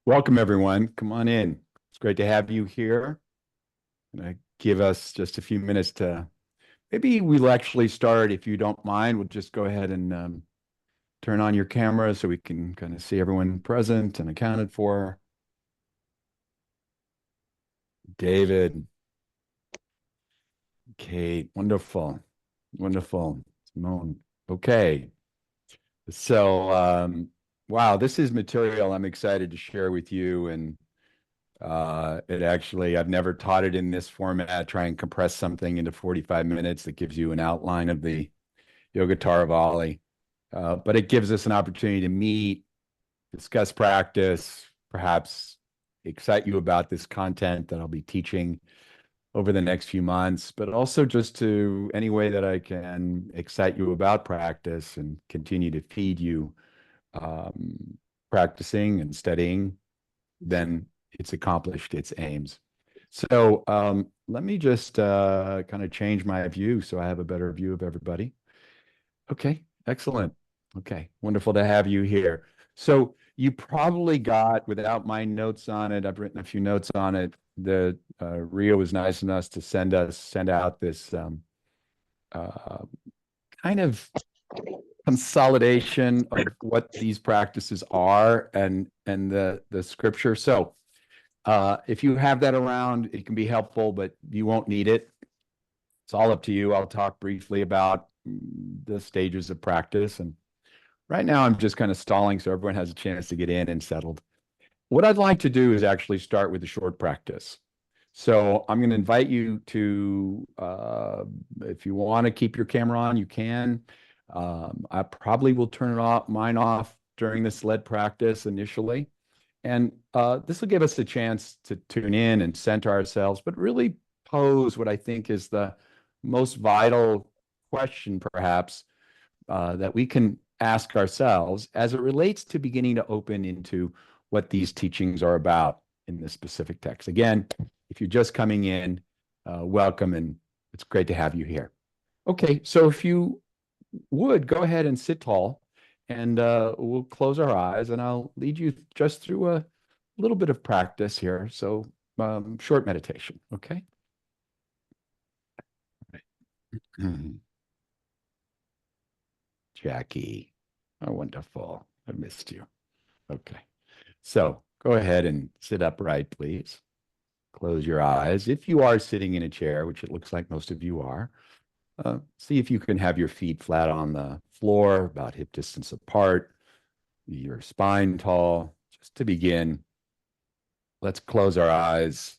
Welcome, everyone. Come on in. It's great to have you here. Give us just a few minutes to maybe we'll actually start. If you don't mind, we'll just go ahead and turn on your camera so we can kind of see everyone present and accounted for. David, Kate, wonderful, wonderful. Simone. Okay. So, wow, this is material I'm excited to share with you. And I've never taught it in this format, try and compress something into 45 minutes that gives you an outline of the Yoga Taravali. But it gives us an opportunity to meet, discuss practice, perhaps excite you about this content that I'll be teaching over the next few months, but also just to any way that I can excite you about practice and continue to feed you um, practicing and studying, then it's accomplished its aims. So let me just kind of change my view so I have a better view of everybody. Okay, excellent. Okay, wonderful to have you here. So you probably got, without my notes on it, I've written a few notes on it. The Rio was nice enough to send out this uh, kind of consolidation of what these practices are and the scripture. So if you have that around, it can be helpful, but you won't need it. It's all up to you. I'll talk briefly about the stages of practice. And right now, I'm just kind of stalling so everyone has a chance to get in and settled. What I'd like to do is actually start with a short practice. So I'm going to invite you to, if you want to keep your camera on, you can. I probably will turn mine off during this lead practice initially. And this will give us a chance to tune in and center ourselves, but really pose what I think is the most vital question, perhaps, that we can ask ourselves as it relates to beginning to open into what these teachings are about in this specific text. Again, if you're just coming in, welcome, and it's great to have you here. Okay, so if you would go ahead and sit tall, and we'll close our eyes, and I'll lead you just through a little bit of practice here. So, short meditation, okay? Jackie, oh, wonderful. I missed you. Okay. So go ahead and sit upright, please. Close your eyes. If you are sitting in a chair, which it looks like most of you are, see if you can have your feet flat on the floor, about hip distance apart, your spine tall. Just to begin, let's close our eyes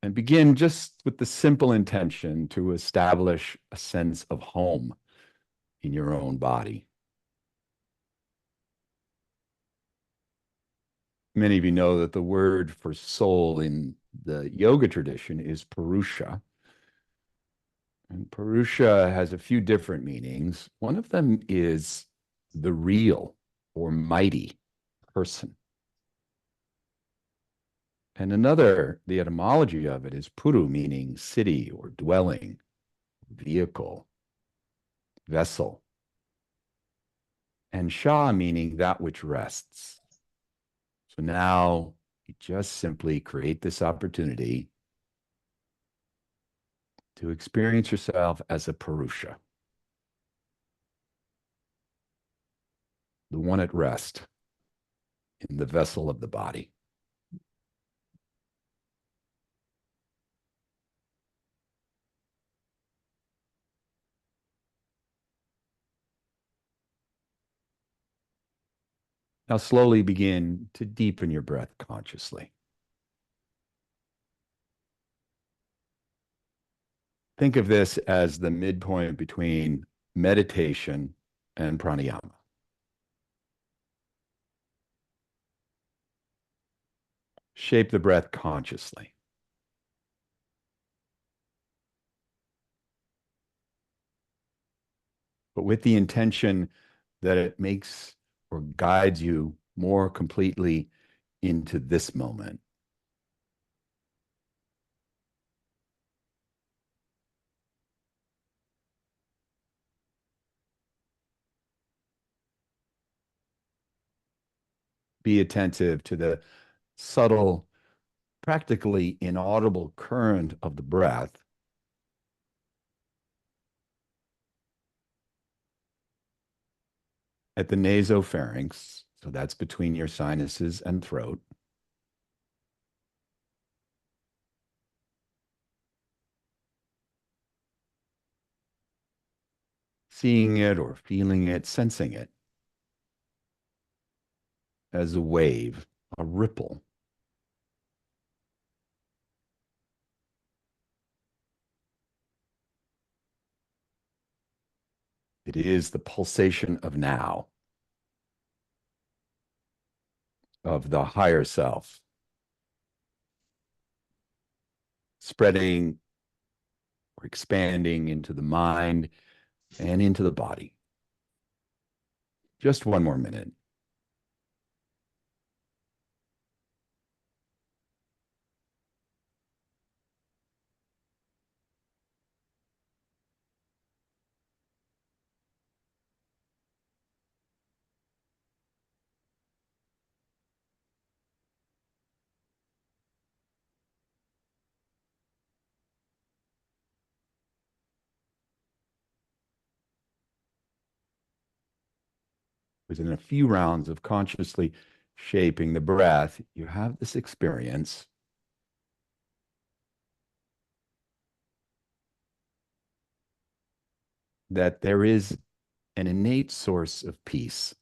and begin just with the simple intention to establish a sense of home in your own body. Many of you know that the word for soul in the yoga tradition is Purusha. And Purusha has a few different meanings. One of them is the real or mighty person. And another, the etymology of it is Puru, meaning city or dwelling, vehicle, vessel, and Sha, meaning that which rests. So now you just simply create this opportunity to experience yourself as a Purusha, the one at rest in the vessel of the body. Now slowly begin to deepen your breath consciously. Think of this as the midpoint between meditation and pranayama. Shape the breath consciously. But with the intention that it makes or guides you more completely into this moment. be attentive to the subtle, practically inaudible current of the breath at the nasopharynx. So that's between your sinuses and throat. Seeing it or feeling it, sensing it as a wave, a ripple. It is the pulsation of now, of the higher self, spreading or expanding into the mind and into the body. Just one more minute. Within a few rounds of consciously shaping the breath, you have this experience that there is an innate source of peace,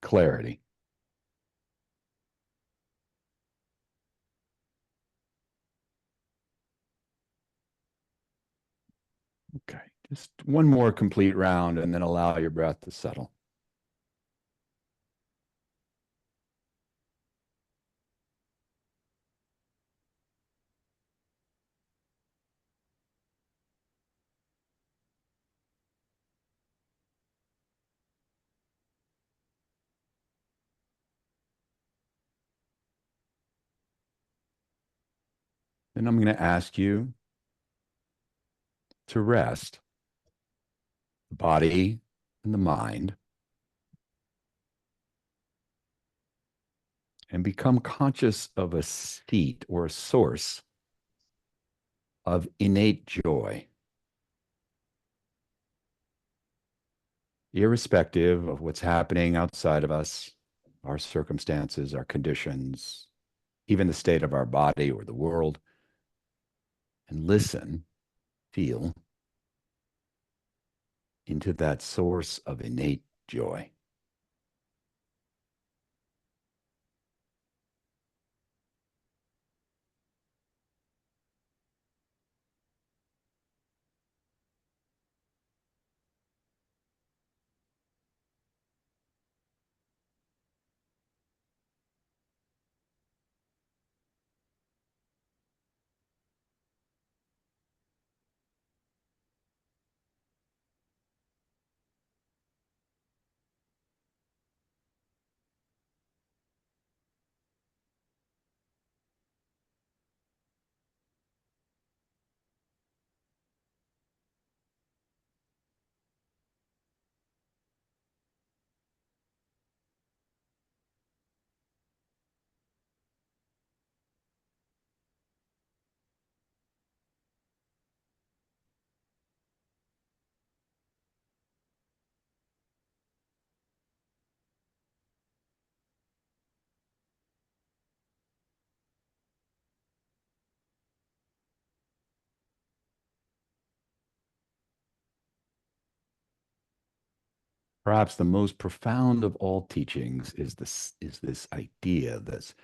clarity. Okay, just one more complete round and then allow your breath to settle. Then I'm going to ask you to rest the body and the mind and become conscious of a seat or a source of innate joy, irrespective of what's happening outside of us, our circumstances, our conditions, even the state of our body or the world. And listen, feel into that source of innate joy. Perhaps the most profound of all teachings is this idea, this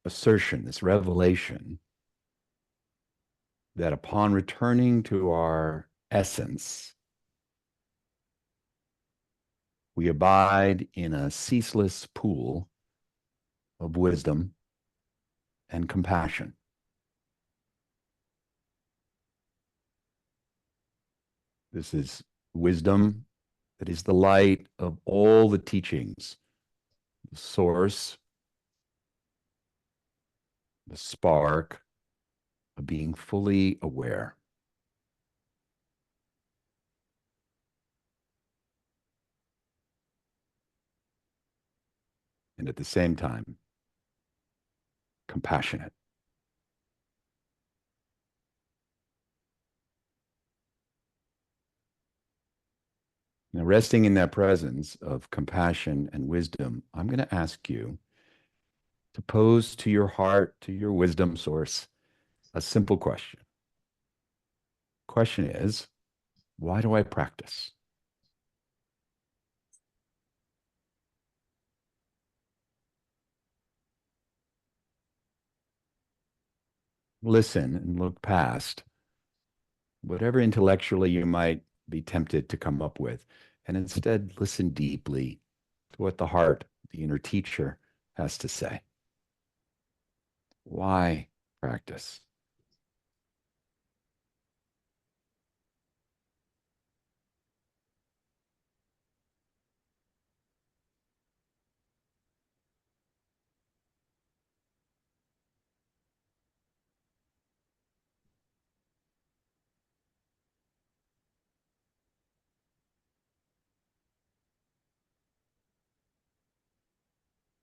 assertion, this revelation that upon returning to our essence, we abide in a ceaseless pool of wisdom and compassion. This is wisdom that is the light of all the teachings, the source, the spark of being fully aware. and at the same time, compassionate. Now, resting in that presence of compassion and wisdom, I'm going to ask you to pose to your heart, to your wisdom source, a simple question. Question is, why do I practice? Listen and look past whatever intellectually you might be tempted to come up with, and instead listen deeply to what the heart, the inner teacher, has to say. Why practice?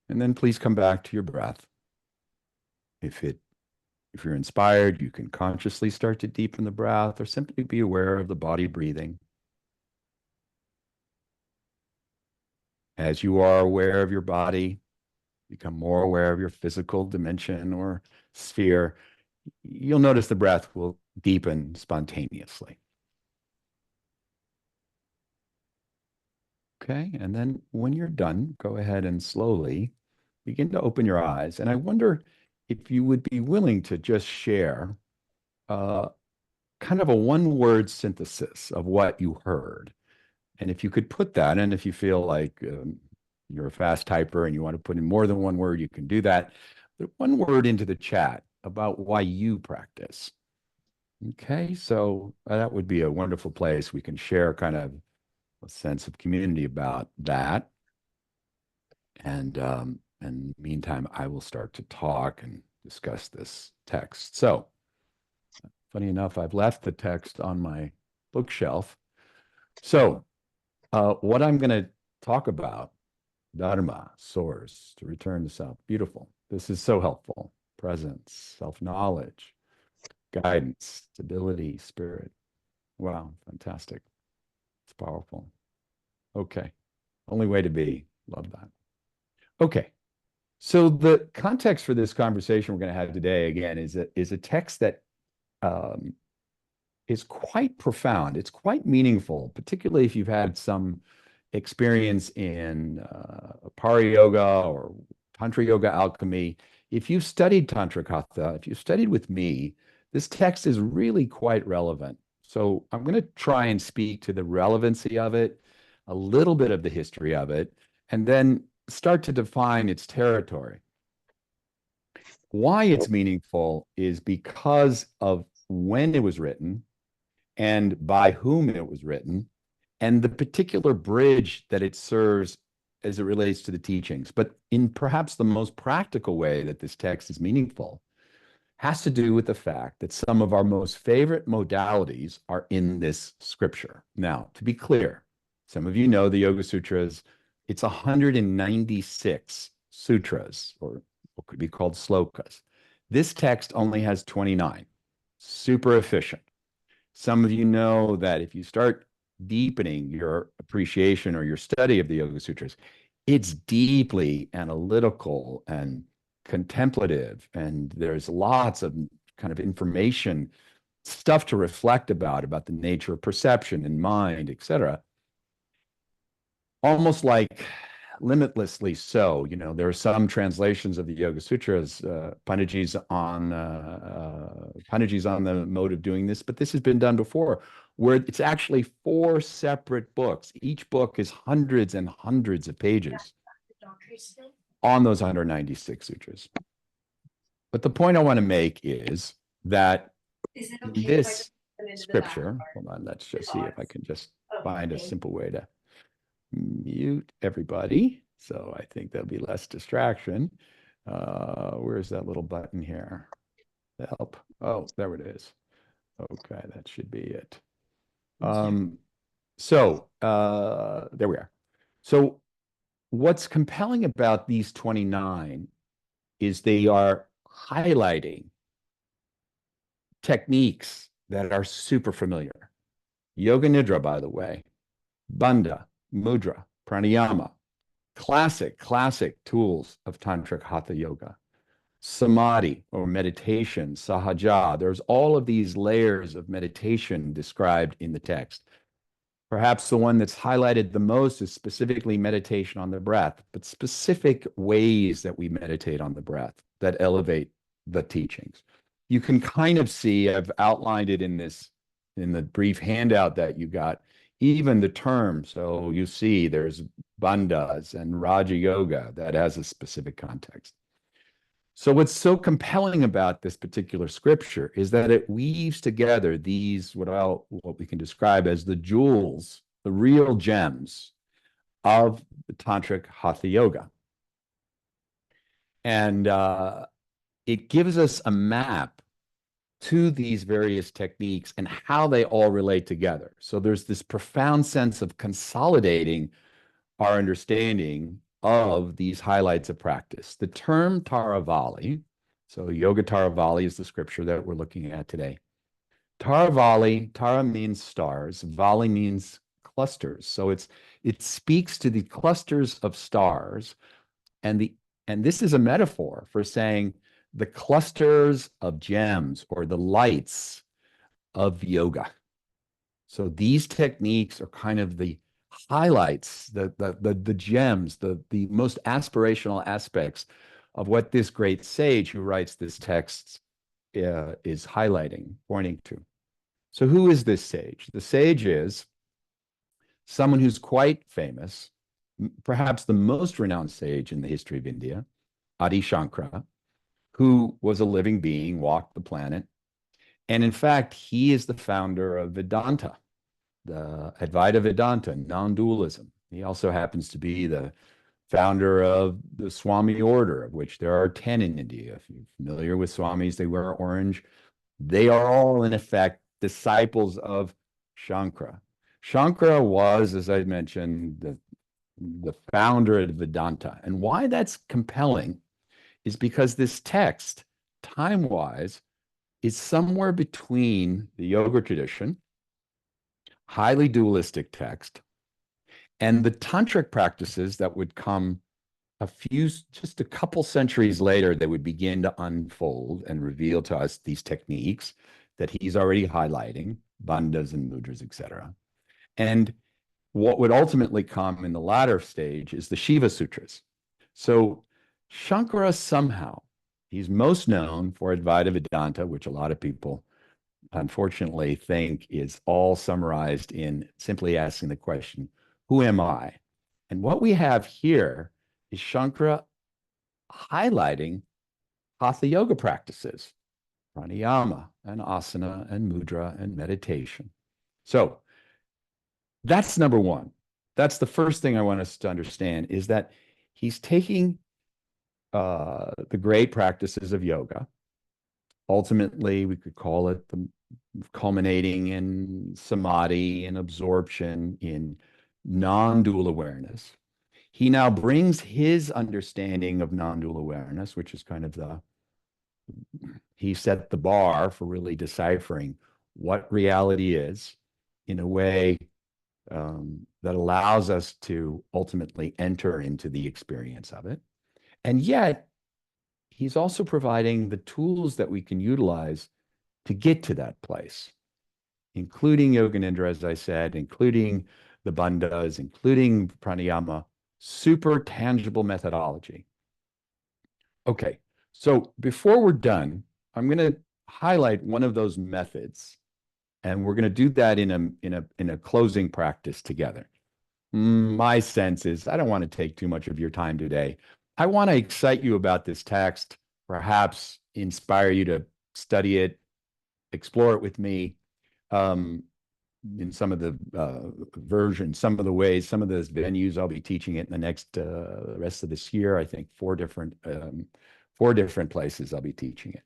And then please come back to your breath. If you're inspired, you can consciously start to deepen the breath or simply be aware of the body breathing. As you are aware of your body, become more aware of your physical dimension or sphere, you'll notice the breath will deepen spontaneously. Okay, and then when you're done, go ahead and slowly begin to open your eyes. And I wonder if you would be willing to just share uh, kind of a one-word synthesis of what you heard. And if you could put that, and if you feel like you're a fast typer and you want to put in more than one word, you can do that. But one word into the chat about why you practice. Okay, so that would be a wonderful place. We can share kind of a sense of community about that. And meantime, I will start to talk and discuss this text. So, funny enough, I've left the text on my bookshelf. So, what I'm going to talk about, Dharma, source, to return to self. Beautiful. This is so helpful. Presence, self-knowledge, guidance, stability, spirit. Wow, fantastic. It's powerful. Okay. Only way to be. Love that. Okay. So the context for this conversation we're going to have today, again, is a text that um, is quite profound. It's quite meaningful, particularly if you've had some experience in Pari Yoga or Tantra Yoga alchemy. If you've studied Tantric Hatha, if you've studied with me, this text is really quite relevant. So I'm going to try and speak to the relevancy of it, a little bit of the history of it, and then start to define its territory. Why it's meaningful is because of when it was written and by whom it was written and the particular bridge that it serves as it relates to the teachings. But in perhaps the most practical way that this text is meaningful has to do with the fact that some of our most favorite modalities are in this scripture. Now, to be clear, some of you know the Yoga Sutras. It's 196 sutras, or what could be called slokas. This text only has 29. Super efficient. Some of you know that if you start deepening your appreciation or your study of the Yoga Sutras, it's deeply analytical and contemplative, and there's lots of kind of information, stuff to reflect about the nature of perception and mind, etc. Almost like limitlessly so. You know, there are some translations of the Yoga Sutras, Panajis on the mode of doing this, but this has been done before, where it's actually 4 separate books. Each book is hundreds and hundreds of pages on those 196 sutras. But the point I want to make is that in this scripture, hold on, let's just see if I can just find a simple way to mute everybody. So I think there'll be less distraction. Where's that little button here? Help. Oh, there it is. Okay, that should be it. There we are. So what's compelling about these 29 is they are highlighting techniques that are super familiar. Yoga Nidra, by the way, Bandha, Mudra, Pranayama, classic tools of Tantric Hatha Yoga. Samadhi or meditation, Sahaja. There's all of these layers of meditation described in the text. Perhaps the one that's highlighted the most is specifically meditation on the breath, but specific ways that we meditate on the breath that elevate the teachings. You can kind of see, I've outlined it in the brief handout that you got, even the term. So you see there's bandhas and Raja Yoga that has a specific context. So what's so compelling about this particular scripture is that it weaves together these, what we can describe as the jewels, the real gems of the Tantric Hatha Yoga. And it gives us a map to these various techniques and how they all relate together. So there's this profound sense of consolidating our understanding of these highlights of practice. The term Taravali, so Yoga Taravali is the scripture that we're looking at today. Taravali, Tara means stars, Vali means clusters. So it speaks to the clusters of stars, and this is a metaphor for saying the clusters of gems or the lights of yoga. So these techniques are kind of the highlights, the gems, the most aspirational aspects of what this great sage who writes this text is highlighting, pointing to. So who is this sage? The sage is someone who's quite famous, perhaps the most renowned sage in the history of India, Adi Shankara, who was a living being, walked the planet. And in fact, he is the founder of Vedanta, the Advaita Vedanta, non-dualism. He also happens to be the founder of the Swami order, of which there are 10 in India. If you're familiar with Swamis, they wear orange. They are all, in effect, disciples of Shankara. Shankara was, as I mentioned, the founder of Vedanta. And why that's compelling is because this text, time-wise, is somewhere between the yoga tradition, highly dualistic text, and the tantric practices that would come just a couple centuries later, that would begin to unfold and reveal to us these techniques that he's already highlighting, bandhas and mudras, etc. And what would ultimately come in the latter stage is the Shiva Sutras. So Shankara somehow, he's most known for Advaita Vedanta, which a lot of people unfortunately think is all summarized in simply asking the question, who am I? And what we have here is Shankara highlighting Hatha yoga practices, pranayama and asana and mudra and meditation. So that's number one. That's the first thing I want us to understand, is that he's taking the great practices of yoga. Ultimately, we could call it the culminating in samadhi and absorption in non-dual awareness. He now brings his understanding of non-dual awareness, which is kind of he set the bar for really deciphering what reality is in a way that allows us to ultimately enter into the experience of it. And yet, he's also providing the tools that we can utilize to get to that place, including Yoga Nidra, as I said, including the bandhas, including pranayama, super tangible methodology. Okay, so before we're done, I'm going to highlight one of those methods, and we're going to do that in a closing practice together. My sense is I don't want to take too much of your time today. I want to excite you about this text, perhaps inspire you to study it, explore it with me in some of the versions, some of the ways, some of those venues. I'll be teaching it in the next rest of this year. I think four different places I'll be teaching it.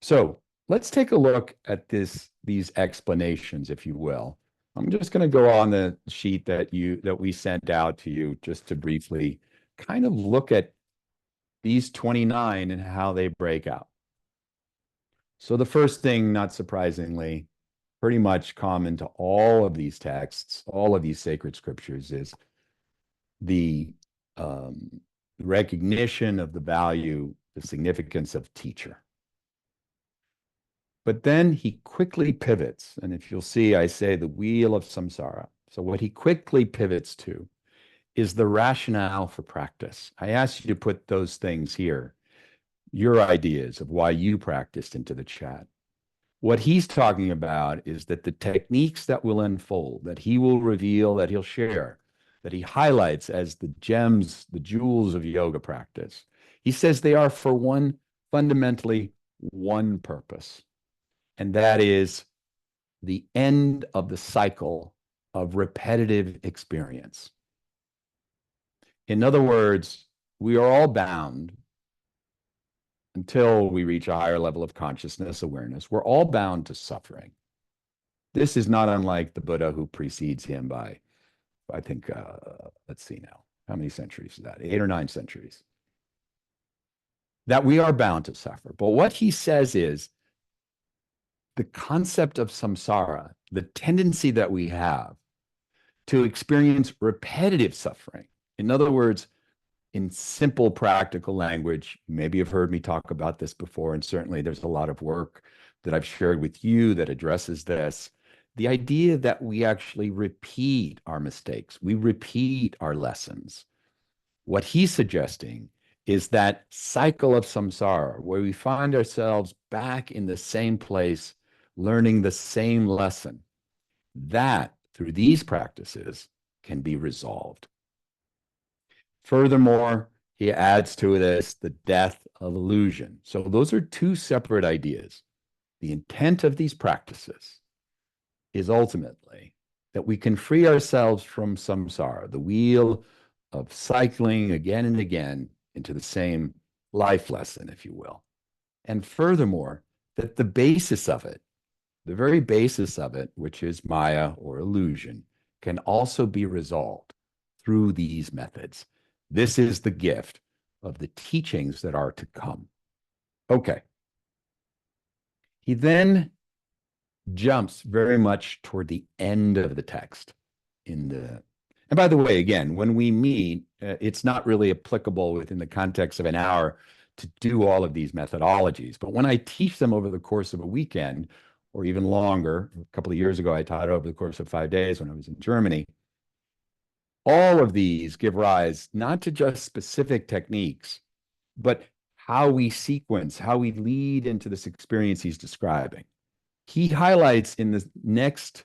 So let's take a look at these explanations, if you will, I'm just going to go on the sheet that we sent out to you just to briefly kind of look at these 29 and how they break out. So the first thing, not surprisingly, pretty much common to all of these texts, all of these sacred scriptures, is the recognition of the value, the significance of teacher. But then he quickly pivots. And if you'll see, I say the wheel of samsara. So what he quickly pivots to is the rationale for practice. I asked you to put those things here, your ideas of why you practiced, into the chat. What he's talking about is that the techniques that will unfold, that he will reveal, that he'll share, that he highlights as the gems, the jewels of yoga practice, he says they are for one, fundamentally one purpose. And that is the end of the cycle of repetitive experience. In other words, we are all bound until we reach a higher level of consciousness, awareness. We're all bound to suffering. This is not unlike the Buddha who precedes him by, I think, let's see now, how many centuries is that? 8 or 9 centuries. That we are bound to suffer. But what he says is the concept of samsara, the tendency that we have to experience repetitive suffering. In other words, in simple practical language, maybe you've heard me talk about this before, and certainly there's a lot of work that I've shared with you that addresses this. The idea that we actually repeat our mistakes, we repeat our lessons. What he's suggesting is that cycle of samsara, where we find ourselves back in the same place, learning the same lesson, that through these practices can be resolved. Furthermore, he adds to this the death of illusion. So those are two separate ideas. The intent of these practices is ultimately that we can free ourselves from samsara, the wheel of cycling again and again into the same life lesson, if you will. And furthermore, that the basis of it, the very basis of it, which is Maya or illusion, can also be resolved through these methods. This is the gift of the teachings that are to come. Okay. He then jumps very much toward the end of the text. And by the way, again, when we meet, it's not really applicable within the context of an hour to do all of these methodologies. But when I teach them over the course of a weekend, or even longer, a couple of years ago, I taught over the course of 5 days when I was in Germany. All of these give rise not to just specific techniques, but how we sequence, how we lead into this experience he's describing. He highlights in the next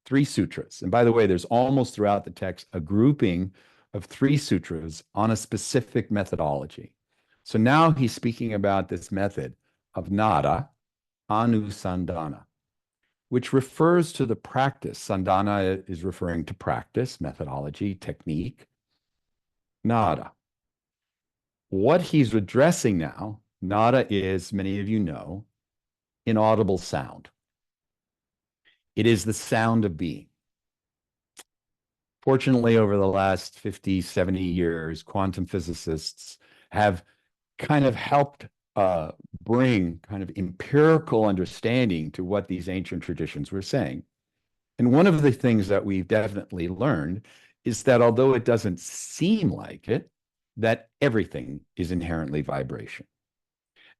3 sutras, and by the way, there's almost throughout the text a grouping of 3 sutras on a specific methodology. So now he's speaking about this method of nada, anusandana, which refers to the practice. Sandana is referring to practice, methodology, technique. Nada. What he's addressing now, nada is, many of you know, inaudible sound. It is the sound of being. Fortunately, over the last 50, 70 years, quantum physicists have kind of helped bring kind of empirical understanding to what these ancient traditions were saying. And one of the things that we've definitely learned is that although it doesn't seem like it, that everything is inherently vibration.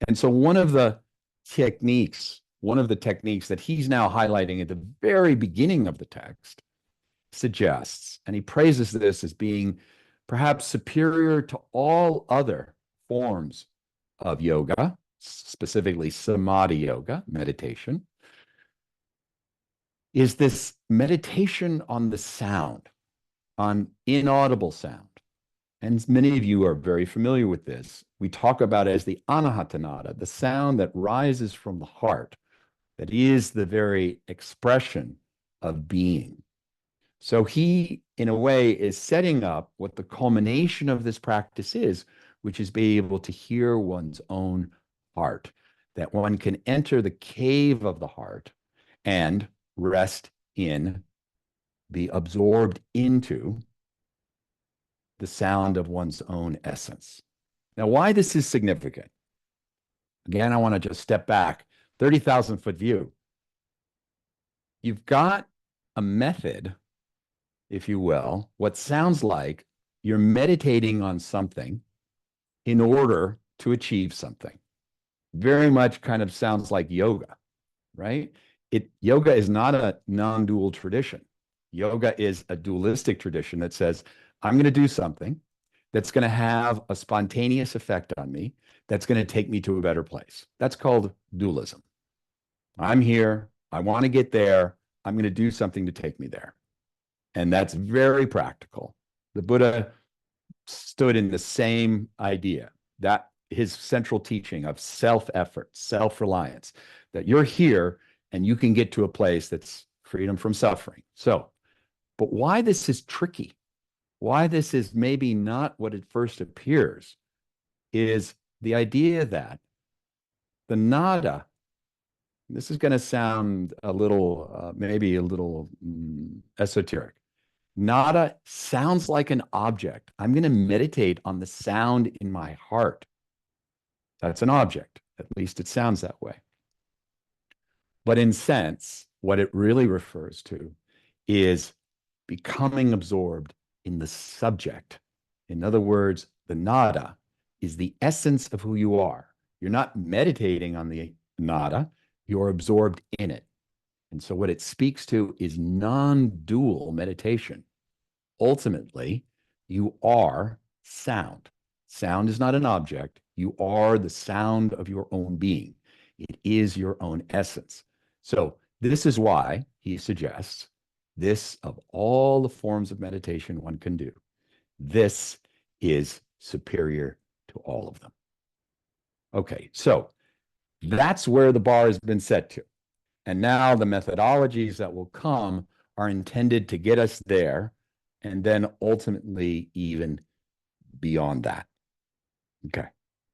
And so one of the techniques that he's now highlighting at the very beginning of the text suggests, and he praises this as being perhaps superior to all other forms of yoga, specifically samadhi yoga, meditation, is this meditation on the sound, on inaudible sound. And many of you are very familiar with this. We talk about it as the anahatanada, the sound that rises from the heart, that is the very expression of being. So he, in a way, is setting up what the culmination of this practice is, which is being able to hear one's own heart, that one can enter the cave of the heart and rest in be absorbed into the sound of one's own essence. Now, why this is significant? Again, I want to just step back, 30,000-foot view. You've got a method, if you will, what sounds like you're meditating on something in order to achieve something. Very much kind of sounds like yoga, right? Yoga is not a non-dual tradition. Yoga is a dualistic tradition that says, I'm going to do something that's going to have a spontaneous effect on me, that's going to take me to a better place. That's called dualism. I'm here. I want to get there. I'm going to do something to take me there. And that's very practical. The Buddha stood in the same idea, that his central teaching of self-effort, self-reliance, that you're here and you can get to a place that's freedom from suffering. So, but why this is tricky, why this is maybe not what it first appears, is the idea that the nada, this is going to sound a little, maybe a little esoteric. Nada sounds like an object. I'm going to meditate on the sound in my heart. That's an object. At least it sounds that way. But in sense, what it really refers to is becoming absorbed in the subject. In other words, the nada is the essence of who you are. You're not meditating on the nada, you're absorbed in it. And so what it speaks to is non-dual meditation. Ultimately, you are sound. Sound is not an object. You are the sound of your own being. It is your own essence. So this is why he suggests this, of all the forms of meditation one can do, this is superior to all of them. Okay, so that's where the bar has been set to. And now the methodologies that will come are intended to get us there, and then ultimately even beyond that. Okay.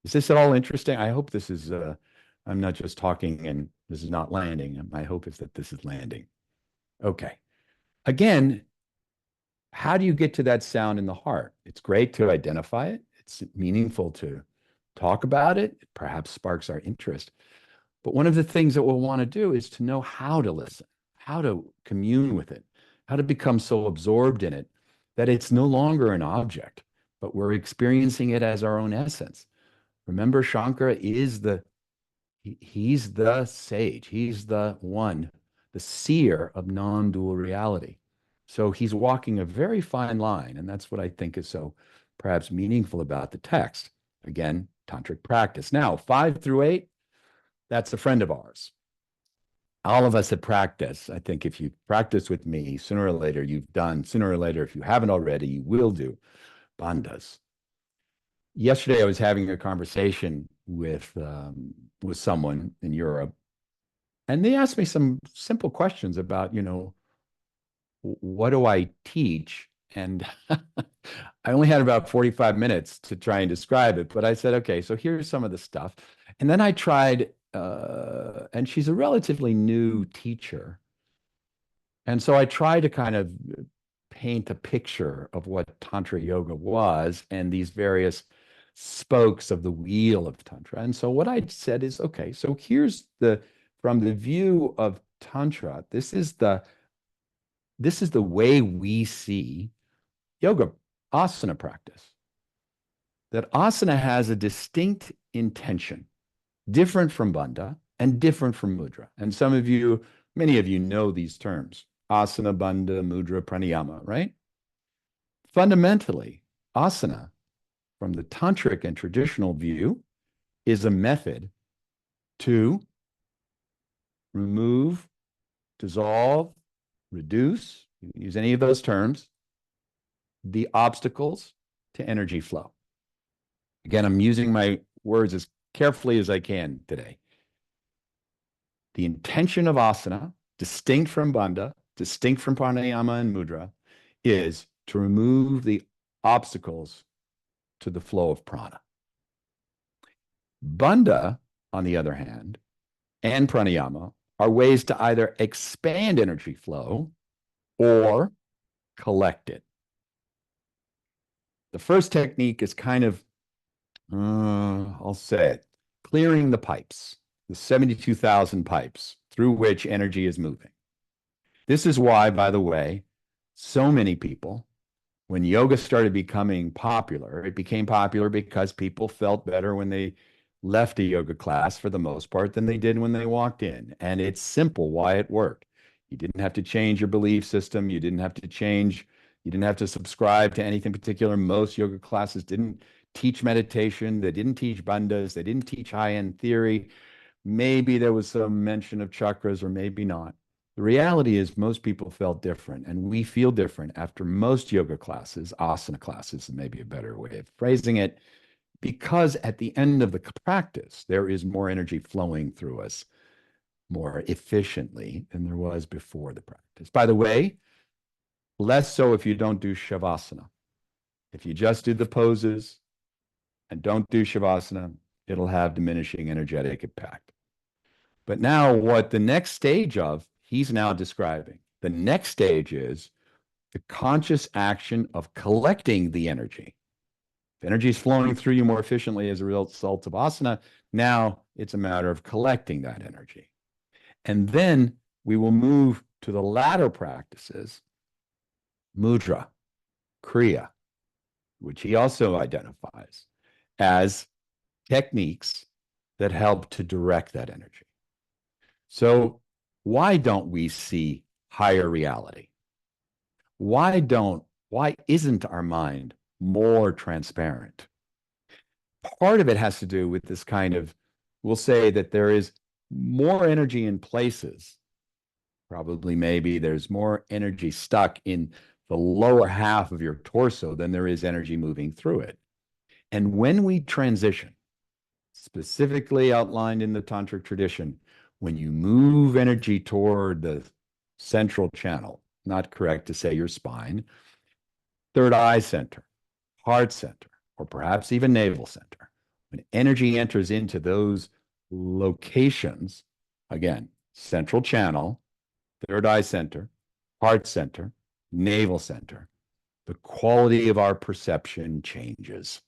Is this at all interesting? I hope this is, I'm not just talking and this is not landing. My hope is that this is landing. Okay. Again, how do you get to that sound in the heart? It's great to identify it. It's meaningful to talk about it. It perhaps sparks our interest. But one of the things that we'll want to do is to know how to listen, how to commune with it, how to become so absorbed in it that it's no longer an object, but we're experiencing it as our own essence. Remember, Shankara is he's the sage. He's the one, the seer of non-dual reality. So he's walking a very fine line. And that's what I think is so perhaps meaningful about the text. Again, tantric practice. Now, 5 through 8, that's a friend of ours. All of us that practice, I think if you practice with me, sooner or later you've done, sooner or later, if you haven't already, you will do bandhas. Yesterday, I was having a conversation with someone in Europe, and they asked me some simple questions about, what do I teach? And I only had about 45 minutes to try and describe it, but I said, okay, so here's some of the stuff. And then I tried, and she's a relatively new teacher. And so I tried to kind of paint a picture of what Tantra Yoga was and these various spokes of the wheel of Tantra. And so what I said is, okay, so here's from the view of Tantra, this is the way we see yoga, asana practice. That asana has a distinct intention, different from bandha and different from mudra. And many of you know these terms, asana, bandha, mudra, pranayama, right? Fundamentally, asana, from the tantric and traditional view, is a method to remove, dissolve, reduce, you can use any of those terms, the obstacles to energy flow. Again, I'm using my words as carefully as I can today. The intention of asana, distinct from bandha, distinct from pranayama and mudra, is to remove the obstacles to the flow of prana. Bandha, on the other hand, and pranayama are ways to either expand energy flow or collect it. The first technique is kind of, I'll say it, clearing the pipes, the 72,000 pipes through which energy is moving. This is why, by the way, so many people, when yoga started becoming popular, it became popular because people felt better when they left a yoga class for the most part than they did when they walked in. And it's simple why it worked. You didn't have to change your belief system. You didn't have to subscribe to anything particular. Most yoga classes didn't teach meditation. They didn't teach bandhas. They didn't teach high-end theory. Maybe there was some mention of chakras or maybe not. The reality is most people felt different, and we feel different after most yoga classes, asana classes, maybe a better way of phrasing it, because at the end of the practice, there is more energy flowing through us more efficiently than there was before the practice. By the way, less so if you don't do shavasana. If you just do the poses and don't do shavasana, it'll have diminishing energetic impact. But now what the next stage of, he's now describing. The next stage is the conscious action of collecting the energy. If energy is flowing through you more efficiently as a result of asana, now it's a matter of collecting that energy. And then we will move to the latter practices, mudra, kriya, which he also identifies as techniques that help to direct that energy. So why don't we see higher reality? Why isn't our mind more transparent? Part of it has to do with this kind of, we'll say that there is more energy in places. Probably maybe there's more energy stuck in the lower half of your torso than there is energy moving through it. And when we transition, specifically outlined in the Tantric tradition, when you move energy toward the central channel, not correct to say your spine, third eye center, heart center, or perhaps even navel center, when energy enters into those locations, again, central channel, third eye center, heart center, navel center, the quality of our perception changes.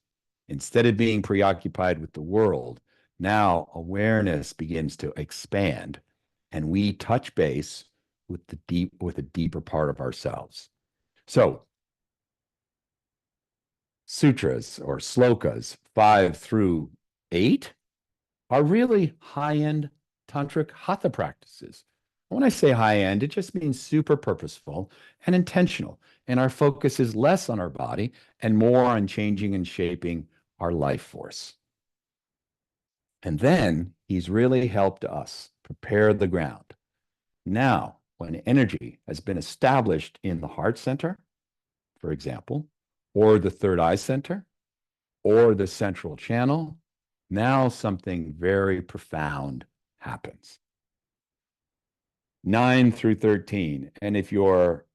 Instead of being preoccupied with the world, now awareness begins to expand and we touch base with a deeper part of ourselves. So sutras or slokas 5 through 8 are really high-end tantric hatha practices. When I say high-end, it just means super purposeful and intentional. And our focus is less on our body and more on changing and shaping our life force. And then he's really helped us prepare the ground. Now, when energy has been established in the heart center, for example, or the third eye center, or the central channel, now something very profound happens. 9 through 13. And if you're,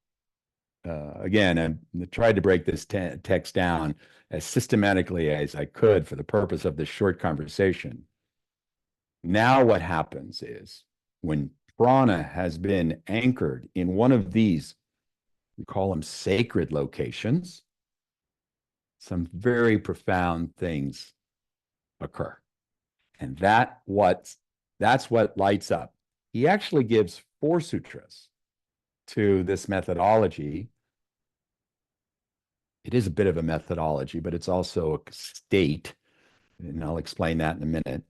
again, I tried to break this text down as systematically as I could for the purpose of this short conversation. Now what happens is when prana has been anchored in one of these, we call them sacred locations, some very profound things occur. And that's what lights up. He actually gives 4 sutras to this methodology. It is a bit of a methodology, but it's also a state, and I'll explain that in a minute,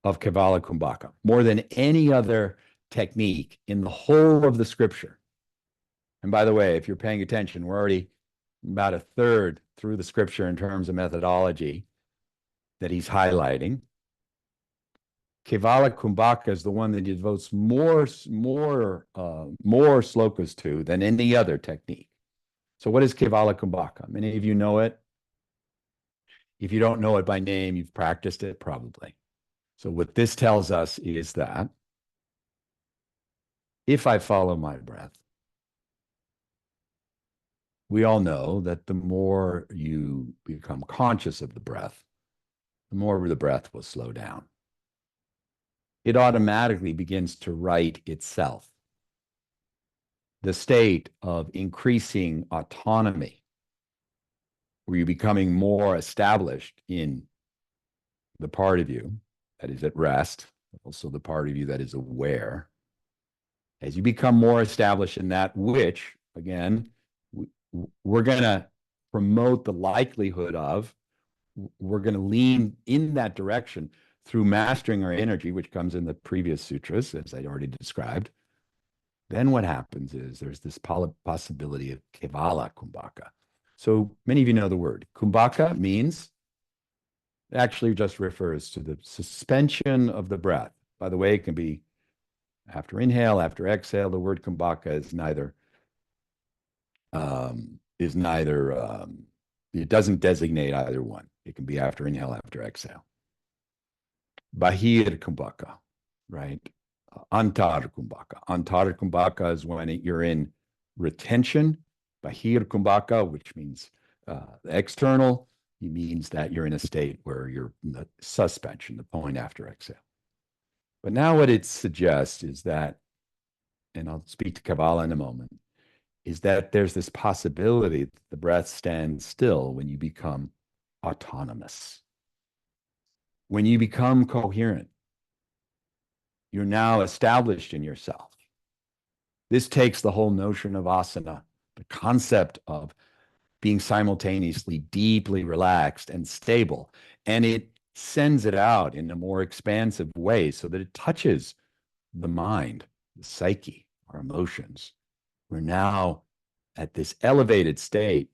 of Kevala Kumbhaka, more than any other technique in the whole of the scripture. And by the way, if you're paying attention, we're already about a third through the scripture in terms of methodology that he's highlighting. Kevala Kumbhaka is the one that he devotes more slokas to than any other technique. So what is Kevala Kumbhaka? Many of you know it. If you don't know it by name, you've practiced it probably. So what this tells us is that if I follow my breath, we all know that the more you become conscious of the breath, the more the breath will slow down. It automatically begins to right itself. the state of increasing autonomy, where you're becoming more established in the part of you that is at rest, also the part of you that is aware. As you become more established in that, which, again, we're going to promote the likelihood of, we're going to lean in that direction through mastering our energy, which comes in the previous sutras, as I already described. Then what happens is there's this possibility of Kevala Kumbhaka. So many of you know the word. Kumbhaka means, it actually just refers to the suspension of the breath. By the way, it can be after inhale, after exhale. The word Kumbhaka is neither, it doesn't designate either one. It can be after inhale, after exhale. Bahir Kumbhaka, right? Antar Kumbhaka. Antar Kumbhaka is when you're in retention. Bahir Kumbhaka, which means external, it means that you're in a state where you're in the suspension, the point after exhale. But now what it suggests is that, and I'll speak to Kevala in a moment, is that there's this possibility that the breath stands still when you become autonomous. When you become coherent, you're now established in yourself. This takes the whole notion of asana, the concept of being simultaneously deeply relaxed and stable, and it sends it out in a more expansive way so that it touches the mind, the psyche, our emotions. We're now at this elevated state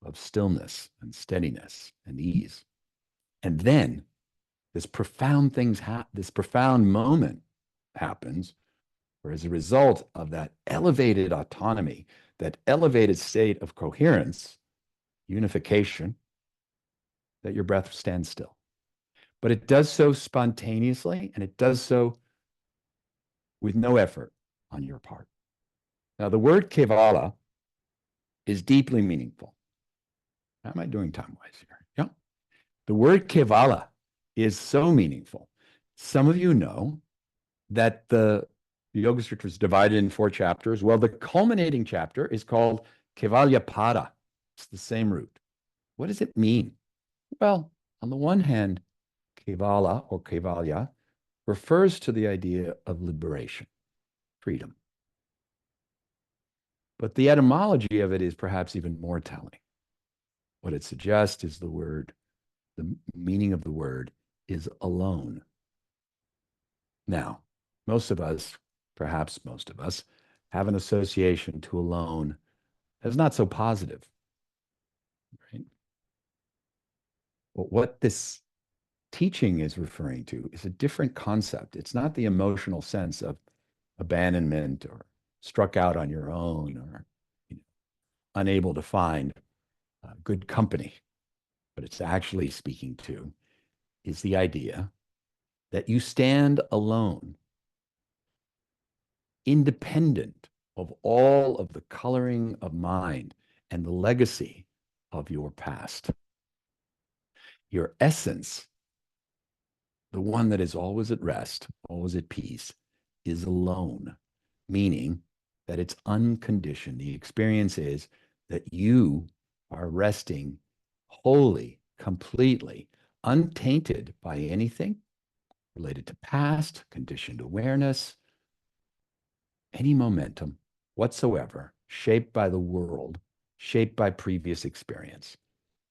of stillness and steadiness and ease. And then this profound this profound moment happens, where as a result of that elevated autonomy, that elevated state of coherence, unification, that your breath stands still. But it does so spontaneously, and it does so with no effort on your part. Now, the word Kevala is deeply meaningful. How am I doing time-wise here? Yeah. The word Kevala is so meaningful. Some of you know that the Yoga Sutra is divided in 4 chapters. Well, the culminating chapter is called Kevalyapada. It's the same root. What does it mean? Well, on the one hand, Kevala or Kevalya refers to the idea of liberation, freedom. But the etymology of it is perhaps even more telling. What it suggests is the meaning of the word is alone. Now, most of us, perhaps most of us, have an association to alone as not so positive, right? Well, what this teaching is referring to is a different concept. It's not the emotional sense of abandonment or struck out on your own or unable to find good company. What it's actually speaking to is the idea that you stand alone, independent of all of the coloring of mind and the legacy of your past. Your essence, the one that is always at rest, always at peace, is alone, meaning that it's unconditioned. The experience is that you are resting wholly, completely, untainted by anything related to past, conditioned awareness, any momentum whatsoever shaped by the world, shaped by previous experience.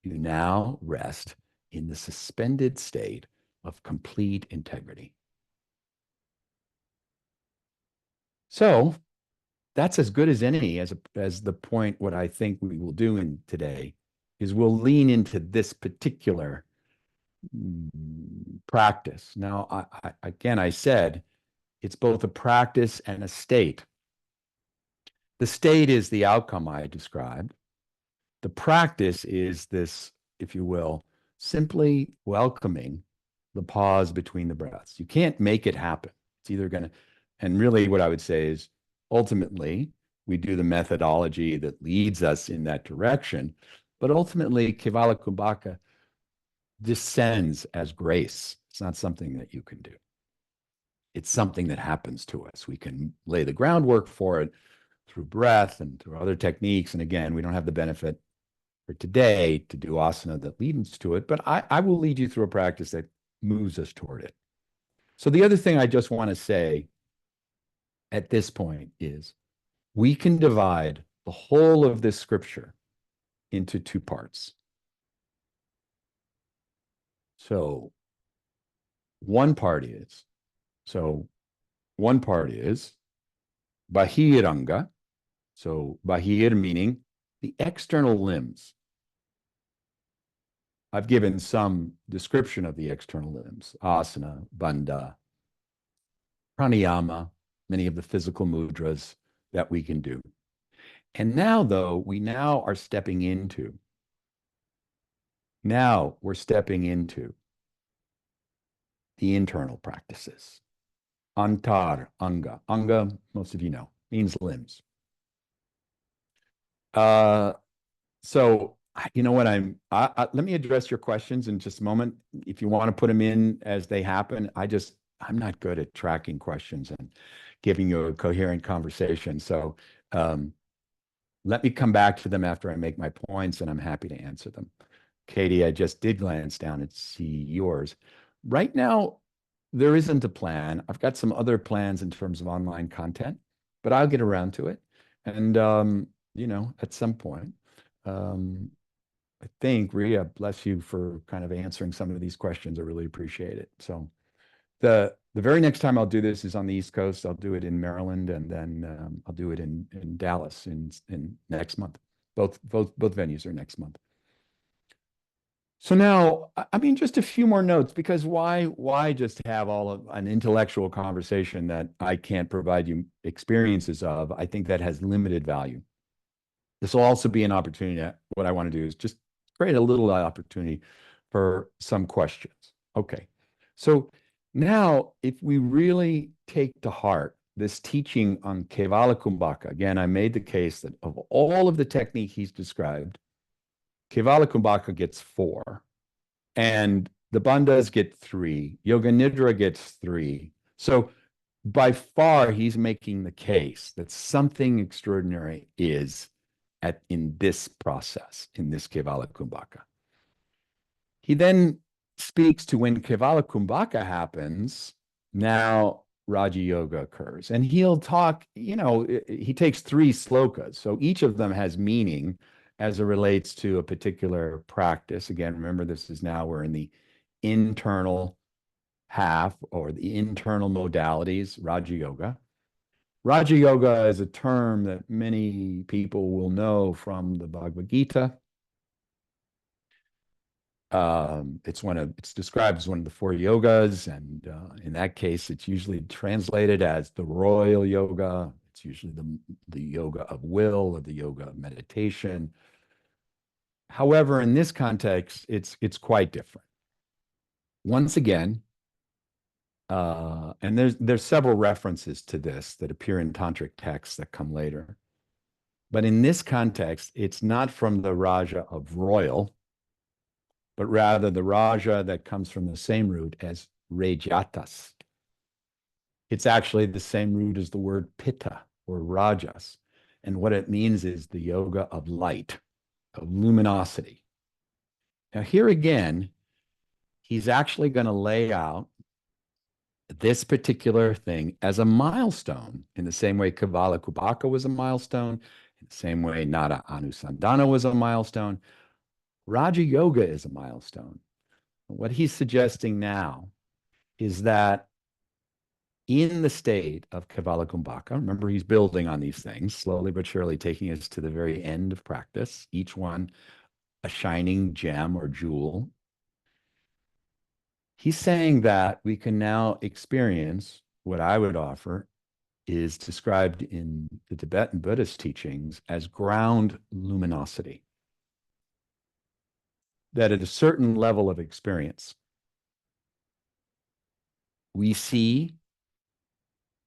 You now rest in the suspended state of complete integrity. So that's as good as any as the point. What I think we will do today is we'll lean into this particular practice. Now, again, I said it's both a practice and a state. The state is the outcome I described. The practice is this, if you will, simply welcoming the pause between the breaths. You can't make it happen. It's either going to, and really what I would say is ultimately we do the methodology that leads us in that direction, but ultimately Kevala Kumbhaka descends as grace. It's not something that you can do. It's something that happens to us. We can lay the groundwork for it through breath and through other techniques. And again, we don't have the benefit for today to do asana that leads to it, but I will lead you through a practice that moves us toward it. So the other thing I just want to say at this point is we can divide the whole of this scripture into two parts. So one part is Bahiranga. So Bahir meaning the external limbs. I've given some description of the external limbs, asana, bandha, pranayama, many of the physical mudras that we can do. And now, though, we are stepping into, we're stepping into the internal practices. Antar, anga. Anga, most of you know, means limbs. So you know what, let me address your questions in just a moment. If you want to put them in as they happen, I'm not good at tracking questions and giving you a coherent conversation. So let me come back to them after I make my points, and I'm happy to answer them. Katie, I just did glance down and see yours. Right now, there isn't a plan. I've got some other plans in terms of online content, but I'll get around to it. And, at some point, I think, Ria, bless you for kind of answering some of these questions. I really appreciate it. So the very next time I'll do this is on the East Coast. I'll do it in Maryland, and then I'll do it in Dallas in next month. Both venues are next month. So now, I mean, just a few more notes, because why just have all of an intellectual conversation that I can't provide you experiences of? I think that has limited value. This will also be an opportunity. What I want to do is just create a little opportunity for some questions. Okay. So now, if we really take to heart this teaching on Kevala Kumbhaka, again, I made the case that of all of the technique he's described, Kevala Kumbhaka gets 4, and the bandhas get 3, Yoga Nidra gets 3. So by far, he's making the case that something extraordinary is in this process, in this Kevala Kumbhaka. He then speaks to when Kevala Kumbhaka happens, now Raja Yoga occurs. And he'll talk, he takes 3 slokas. So each of them has meaning as it relates to a particular practice. Again, remember, we're in the internal half, or the internal modalities, Raja Yoga. Raja Yoga is a term that many people will know from the Bhagavad Gita. It's described as one of the 4 yogas, and in that case, it's usually translated as the royal yoga. It's usually the yoga of will, or the yoga of meditation. However, in this context, it's quite different. Once again, and there's several references to this that appear in Tantric texts that come later. But in this context, it's not from the Raja of royal, but rather the Raja that comes from the same root as Rajatas. It's actually the same root as the word Pitta, or Rajas. And what it means is the yoga of light, of luminosity. Now, here again, he's actually going to lay out this particular thing as a milestone, in the same way Kevala Kumbhaka was a milestone, in the same way Nada Anusandana was a milestone. Raja Yoga is a milestone. What he's suggesting now is that in the state of Kevala Kumbhaka, remember, he's building on these things, slowly but surely taking us to the very end of practice, each one a shining gem or jewel. He's saying that we can now experience what I would offer is described in the Tibetan Buddhist teachings as ground luminosity. That at a certain level of experience, we see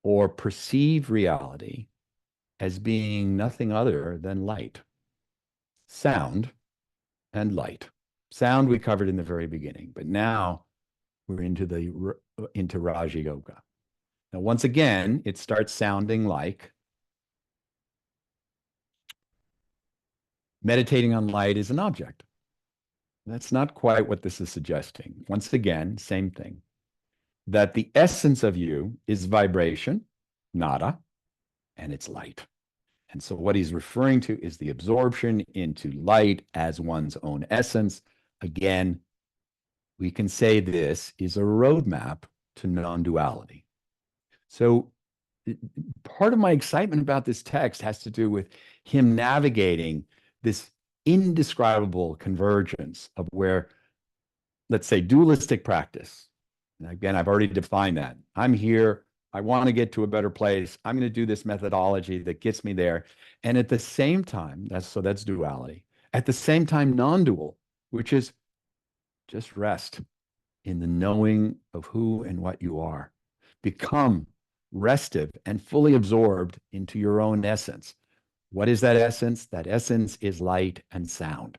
or perceive reality as being nothing other than light, sound, and light. Sound we covered in the very beginning, but now we're into Raja Yoga. Now, once again, it starts sounding like meditating on light is an object. That's not quite what this is suggesting. Once again, same thing. That the essence of you is vibration, nada, and it's light. And so what he's referring to is the absorption into light as one's own essence. Again, we can say this is a roadmap to non-duality. So part of my excitement about this text has to do with him navigating this indescribable convergence of where, let's say, dualistic practice. And again, I've already defined that. I'm here. I want to get to a better place. I'm going to do this methodology that gets me there. And at the same time, that's duality. At the same time, non-dual, which is just rest in the knowing of who and what you are. Become restive and fully absorbed into your own essence. What is that essence? That essence is light and sound.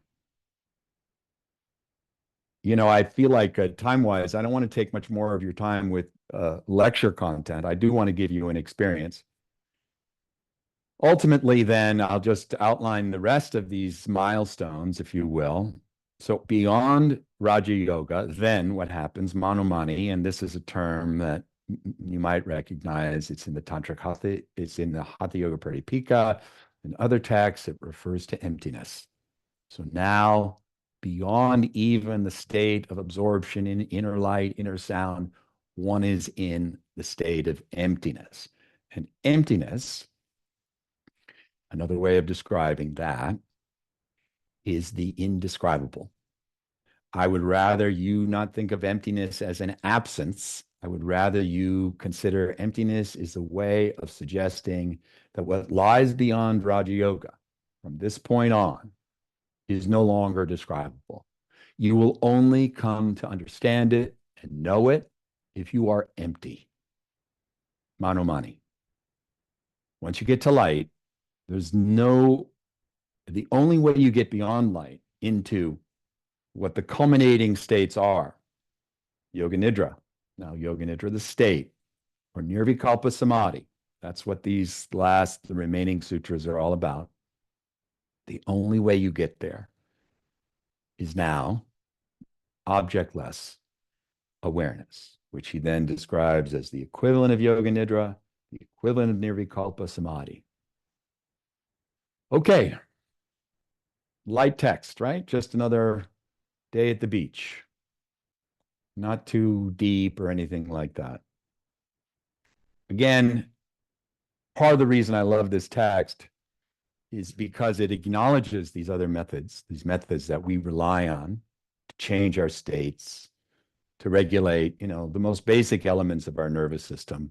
You know, I feel like time-wise, I don't want to take much more of your time with lecture content. I do want to give you an experience. Ultimately, then, I'll just outline the rest of these milestones, if you will. So beyond Raja Yoga, then what happens? Manomani, and this is a term that you might recognize. It's in the Tantric Hatha, it's in the Hatha Yoga Pradipika. In other texts, it refers to emptiness. So now, beyond even the state of absorption in inner light, inner sound, one is in the state of emptiness. And emptiness, another way of describing that, is the indescribable. I would rather you not think of emptiness as an absence. I would rather you consider emptiness is a way of suggesting that what lies beyond Raja Yoga from this point on is no longer describable. You will only come to understand it and know it if you are empty. Manomani. Once you get to light, the only way you get beyond light into what the culminating states are, Yoga Nidra. Now, Yoga Nidra, the state, or Nirvikalpa Samadhi. That's what the remaining sutras are all about. The only way you get there is now objectless awareness, which he then describes as the equivalent of Yoga Nidra, the equivalent of Nirvikalpa Samadhi. Okay, light text, right? Just another day at the beach. Not too deep or anything like that. Again, part of the reason I love this text is because it acknowledges these other methods, these methods that we rely on to change our states, to regulate, the most basic elements of our nervous system,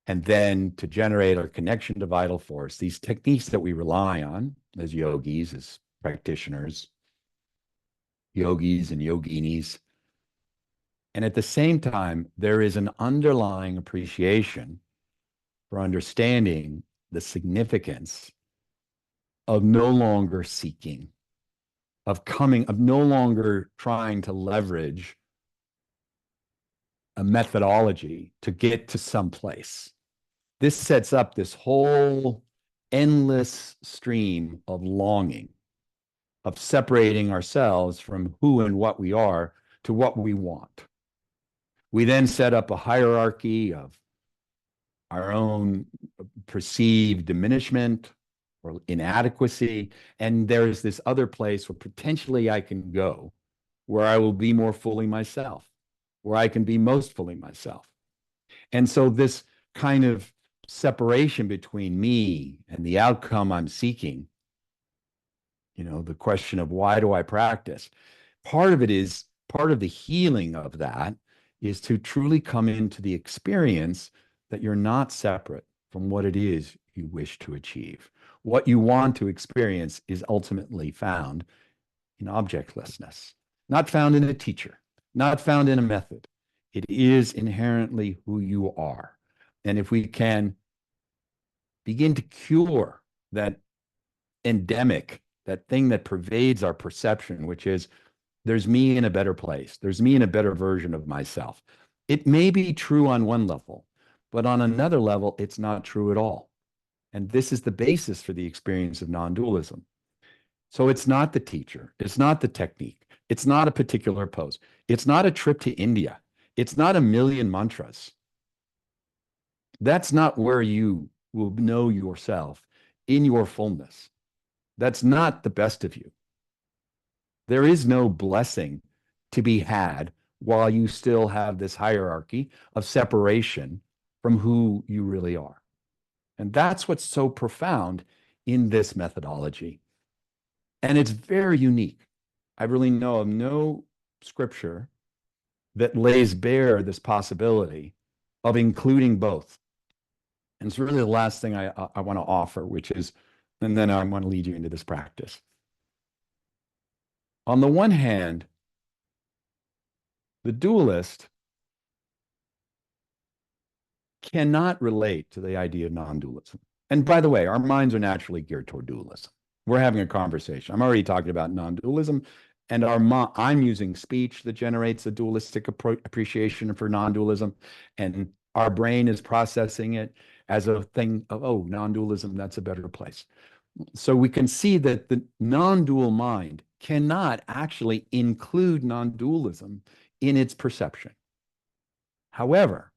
and then to generate our connection to vital force. These techniques that we rely on as yogis, as practitioners, yogis and yoginis. And at the same time, there is an underlying appreciation for understanding the significance of no longer seeking, of no longer trying to leverage a methodology to get to some place. This sets up this whole endless stream of longing, of separating ourselves from who and what we are to what we want. We then set up a hierarchy of our own perceived diminishment or inadequacy, and there's this other place where potentially I can go, where I will be more fully myself, where I can be most fully myself. And so this kind of separation between me and the outcome I'm seeking, the question of why do I practice? Part of the healing of that is to truly come into the experience that you're not separate from what it is you wish to achieve. What you want to experience is ultimately found in objectlessness, not found in a teacher, not found in a method. It is inherently who you are. And if we can begin to cure that endemic, that thing that pervades our perception, which is there's me in a better place, there's me in a better version of myself. It may be true on one level, but on another level, it's not true at all. And this is the basis for the experience of non-dualism. So it's not the teacher. It's not the technique. It's not a particular pose. It's not a trip to India. It's not a million mantras. That's not where you will know yourself in your fullness. That's not the best of you. There is no blessing to be had while you still have this hierarchy of separation from who you really are. And that's what's so profound in this methodology. And it's very unique. I really know of no scripture that lays bare this possibility of including both. And it's really the last thing I want to offer, which is, and then I want to lead you into this practice. On the one hand, the dualist cannot relate to the idea of non-dualism. And by the way, our minds are naturally geared toward dualism. We're having a conversation. I'm already talking about non-dualism, and I'm using speech that generates a dualistic appreciation for non-dualism, and our brain is processing it as a thing of, oh, non-dualism, that's a better place. So we can see that the non-dual mind cannot actually include non-dualism in its perception. However,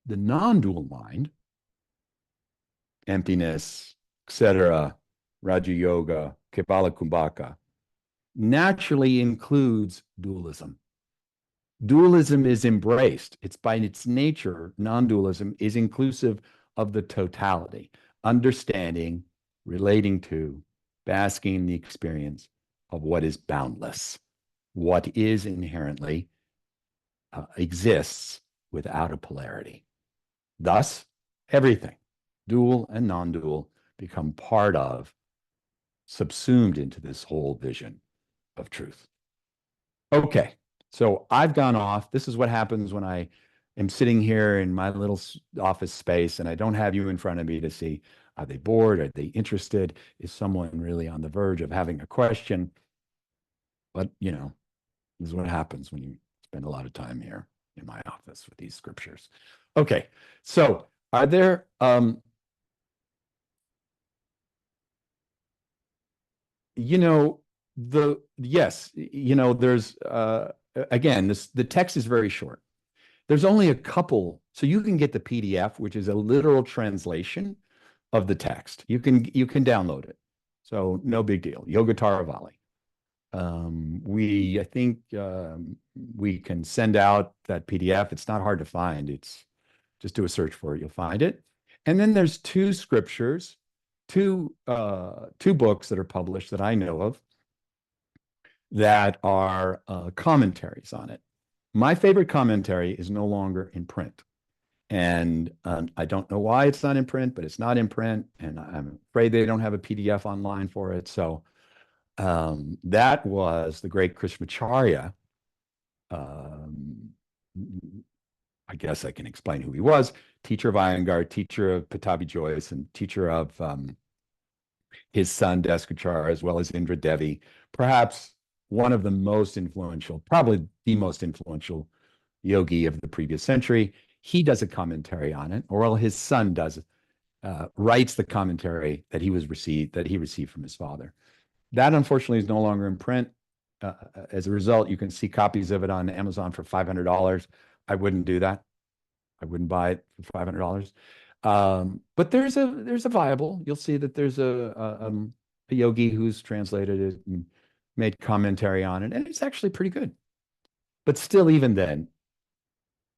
the non-dual mind, emptiness, etc., Raja Yoga, Kevala, Kumbhaka, naturally includes dualism. Dualism is embraced. It's by its nature, non-dualism is inclusive of the totality, understanding, relating to, basking in the experience of what is boundless, what is inherently exists without a polarity. Thus, everything, dual and non-dual, become part of, subsumed into this whole vision of truth. Okay, so I've gone off. This is what happens when I am sitting here in my little office space and I don't have you in front of me to see, are they bored? Are they interested? Is someone really on the verge of having a question? But, you know, this is what happens when you spend a lot of time here in my office with these scriptures. Okay, so are there you know, yes, you know, there's again, the text is very short. There's only a couple, so you can get the PDF, which is a literal translation of the text. You can download it. So no big deal. Yoga Taravali. I think we can send out that PDF. It's not hard to find. It's just do a search for it, you'll find it. And then there's two scriptures, two books that are published that I know of that are commentaries on it. My favorite commentary is no longer in print. And I don't know why it's not in print, but it's not in print. And I'm afraid they don't have a PDF online for it. So that was the great Krishnamacharya. I guess I can explain who he was. Teacher of Iyengar, teacher of Pattabhi Jois, and teacher of his son Deskachar, as well as Indra Devi. Perhaps one of the most influential, probably the most influential yogi of the previous century. He does a commentary on it, or well, his son does, writes the commentary that he received from his father. That unfortunately is no longer in print. As a result, you can see copies of it on Amazon for $500. I wouldn't do that. I wouldn't buy it for $500. But there's a viable. You'll see that there's a yogi who's translated it and made commentary on it, and it's actually pretty good. But still, even then,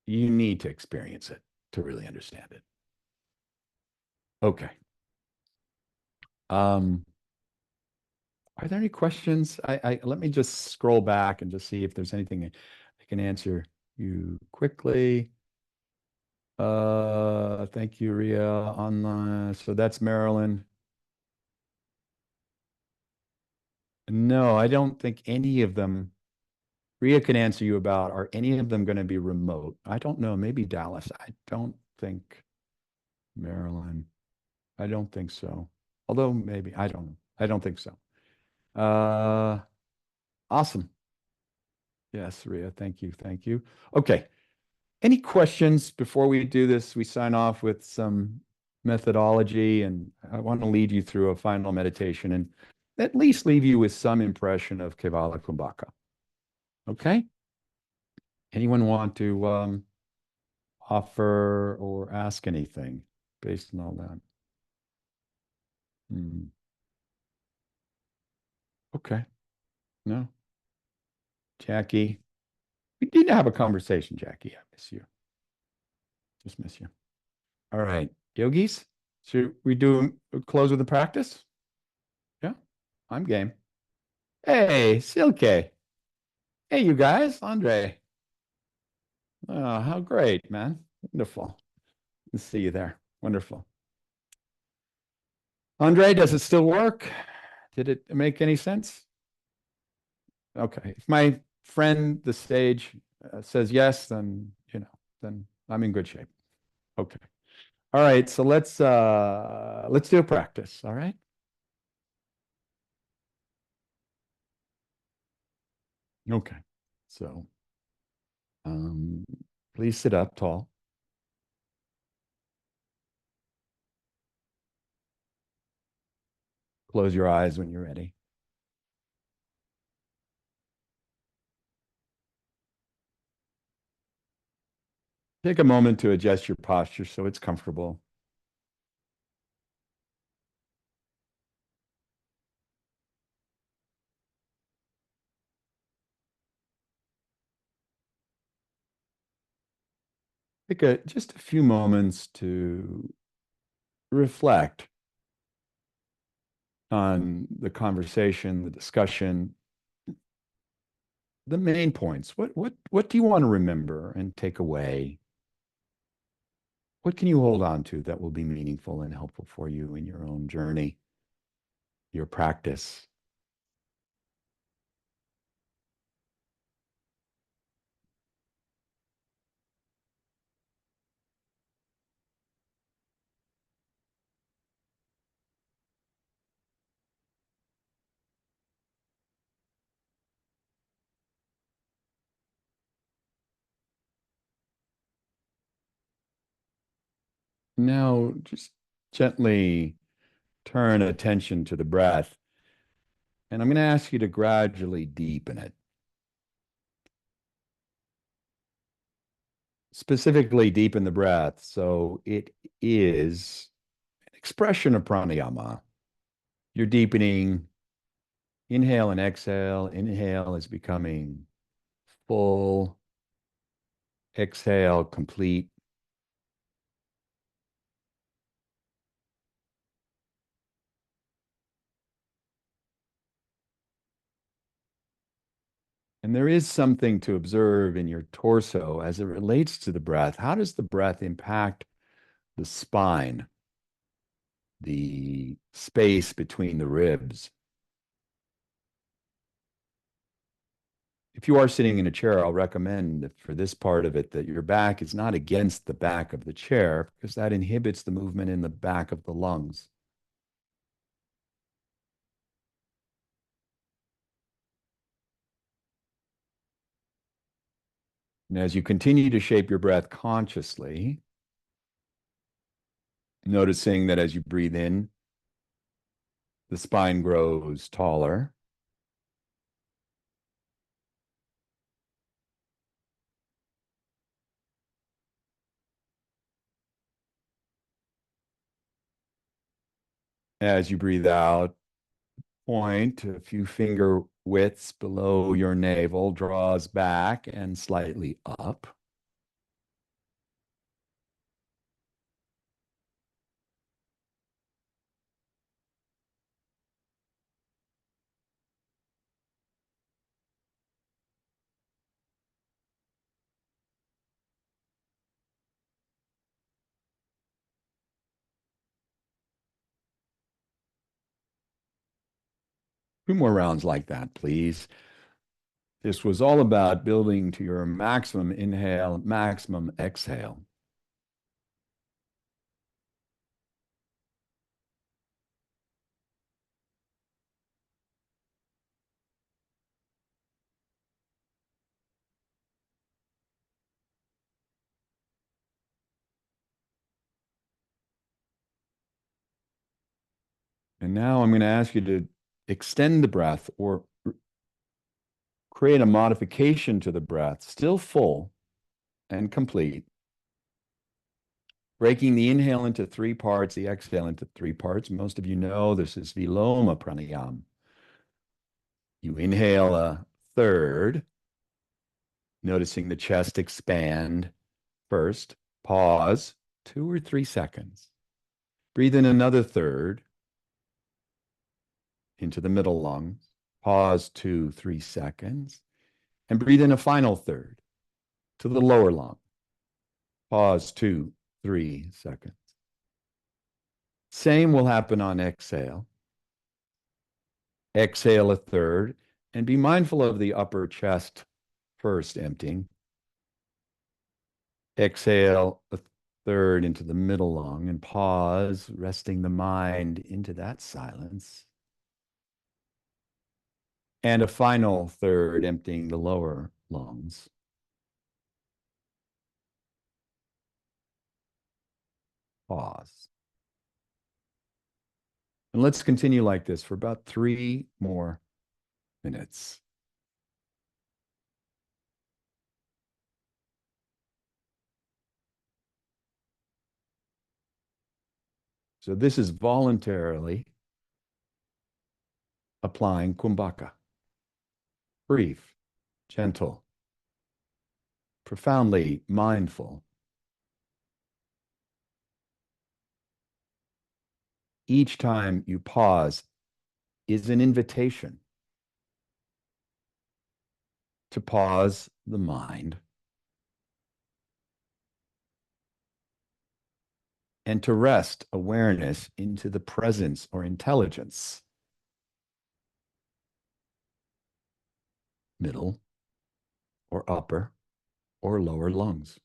you need to experience it to really understand it. Okay. Are there any questions? Let me just scroll back and just see if there's anything I can answer you quickly. Thank you, Ria. Online. So that's Maryland. No, I don't think any of them. Ria can answer you about, are any of them going to be remote? I don't know. Maybe Dallas. I don't think Maryland. I don't think so. Although maybe, I don't know. I don't think so. Awesome. Yes, Ria. Thank you. Thank you. Okay. Any questions before we do this? We sign off with some methodology, and I want to lead you through a final meditation. And at least leave you with some impression of Kevala Kumbhaka. Okay? Anyone want to offer or ask anything based on all that? Hmm. Okay. No. Jackie. We need to have a conversation, Jackie. I miss you. Just miss you. All right. Yogis, should we do close with the practice? Yeah, I'm game. Hey, Silke. Hey, you guys. Andre. Oh, how great, man. Wonderful. To see you there. Wonderful. Andre, does it still work? Did it make any sense? Okay. If my friend, the stage, says yes, then, then I'm in good shape. Okay. All right. So let's do a practice. All right. Okay. So um, please sit up tall. Close your eyes when you're ready. Take a moment to adjust your posture so it's comfortable. Take just a few moments to reflect on the conversation, the discussion, the main points. What do you want to remember and take away? What can you hold on to that will be meaningful and helpful for you in your own journey, your practice? Now, just gently turn attention to the breath. And I'm going to ask you to gradually deepen it. Specifically, deepen the breath. So it is an expression of pranayama. You're deepening inhale and exhale. Inhale is becoming full. Exhale, complete. And there is something to observe in your torso as it relates to the breath. How does the breath impact the spine, the space between the ribs? If you are sitting in a chair, I'll recommend that for this part of it that your back is not against the back of the chair because that inhibits the movement in the back of the lungs. And as you continue to shape your breath consciously, noticing that as you breathe in, the spine grows taller. As you breathe out, point a few finger widths below your navel, draws back and slightly up. Two more rounds like that, please. This was all about building to your maximum inhale, maximum exhale. And now I'm going to ask you to extend the breath or create a modification to the breath, still full and complete, breaking the inhale into three parts, the exhale into three parts. Most of you know this is Viloma Pranayama. You inhale a third, noticing the chest expand first. Pause 2 or 3 seconds. Breathe in another third into the middle lungs. Pause 2, 3 seconds. And breathe in a final third to the lower lung. Pause 2, 3 seconds. Same will happen on exhale. Exhale a third and be mindful of the upper chest first emptying. Exhale a third into the middle lung and pause, resting the mind into that silence. And a final third emptying the lower lungs. Pause. And let's continue like this for about 3 more minutes. So this is voluntarily applying Kumbhaka. Brief, gentle, profoundly mindful. Each time you pause is an invitation to pause the mind and to rest awareness into the presence or intelligence, middle or upper or lower lungs.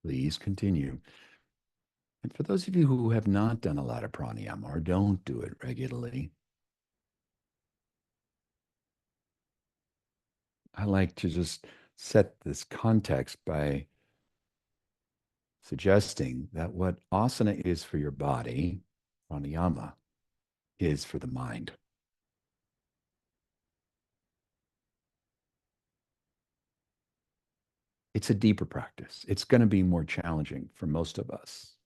Please continue. And for those of you who have not done a lot of pranayama or don't do it regularly, I like to just set this context by suggesting that what asana is for your body, pranayama is for the mind. It's a deeper practice. It's going to be more challenging for most of us.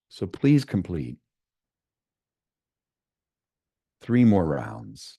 So please complete 3 more rounds.